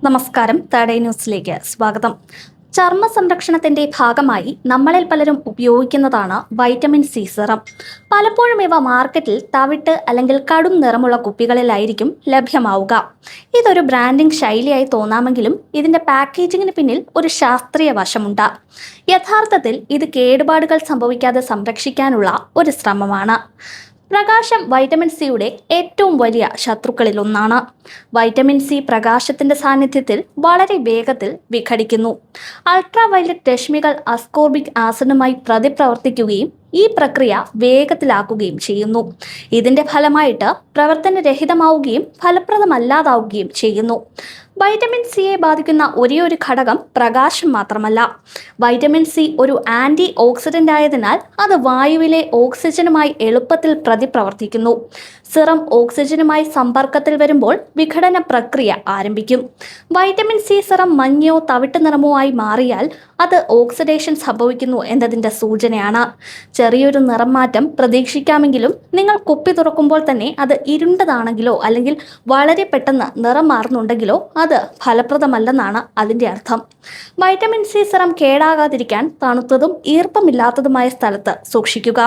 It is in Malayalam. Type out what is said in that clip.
നമസ്കാരം. തേർഡ് ന്യൂസിലേക്ക് സ്വാഗതം. ചർമ്മ സംരക്ഷണത്തിന്റെ ഭാഗമായി നമ്മളിൽ പലരും ഉപയോഗിക്കുന്നതാണ് വൈറ്റമിൻ സി സിറം. പലപ്പോഴും ഇവ മാർക്കറ്റിൽ തവിട്ട് അല്ലെങ്കിൽ കടും നിറമുള്ള കുപ്പികളിലായിരിക്കും ലഭ്യമാവുക. ഇതൊരു ബ്രാൻഡിംഗ് ശൈലിയായി തോന്നാമെങ്കിലും ഇതിന്റെ പാക്കേജിങ്ങിന് പിന്നിൽ ഒരു ശാസ്ത്രീയ വശമുണ്ട്. യഥാർത്ഥത്തിൽ ഇത് കേടുപാടുകൾ സംഭവിക്കാതെ സംരക്ഷിക്കാനുള്ള ഒരു ശ്രമമാണ്. പ്രകാശം വൈറ്റമിൻ സിയുടെ ഏറ്റവും വലിയ ശത്രുക്കളിൽ ഒന്നാണ്. വൈറ്റമിൻ സി പ്രകാശത്തിന്റെ സാന്നിധ്യത്തിൽ വളരെ വേഗത്തിൽ വിഘടിക്കുന്നു. അൾട്രാ വയലറ്റ് രശ്മികൾ അസ്കോർബിക് ആസിഡുമായി പ്രതിപ്രവർത്തിക്കുകയും ഈ പ്രക്രിയ വേഗത്തിലാക്കുകയും ചെയ്യുന്നു. ഇതിന്റെ ഫലമായിട്ട് പ്രവർത്തനരഹിതമാവുകയും ഫലപ്രദമല്ലാതാവുകയും ചെയ്യുന്നു. വൈറ്റമിൻ സിയെ ബാധിക്കുന്ന ഒരേയൊരു ഘടകം പ്രകാശം മാത്രമല്ല. വൈറ്റമിൻ സി ഒരു ആന്റി ഓക്സിഡന്റ് ആയതിനാൽ അത് വായുവിലെ ഓക്സിജനുമായി എളുപ്പത്തിൽ പ്രതിപ്രവർത്തിക്കുന്നു. സിറം ഓക്സിജനുമായി സമ്പർക്കത്തിൽ വരുമ്പോൾ വിഘടന പ്രക്രിയ ആരംഭിക്കും. വൈറ്റമിൻ സി സിറം മഞ്ഞയോ തവിട്ട് നിറമോ ആയി മാറിയാൽ അത് ഓക്സിഡേഷൻ സംഭവിക്കുന്നു എന്നതിൻ്റെ സൂചനയാണ്. ചെറിയൊരു നിറം മാറ്റം പ്രതീക്ഷിക്കാമെങ്കിലും നിങ്ങൾ കുപ്പി തുറക്കുമ്പോൾ തന്നെ അത് ഇരുണ്ടതാണെങ്കിലോ അല്ലെങ്കിൽ വളരെ പെട്ടെന്ന് നിറം മാറുന്നുണ്ടെങ്കിലോ അത് ഫലപ്രദമല്ലെന്നാണ് അതിൻ്റെ അർത്ഥം. വൈറ്റമിൻ സി സിറം കേടാകാതിരിക്കാൻ തണുത്തതും ഈർപ്പമില്ലാത്തതുമായ സ്ഥലത്ത് സൂക്ഷിക്കുക.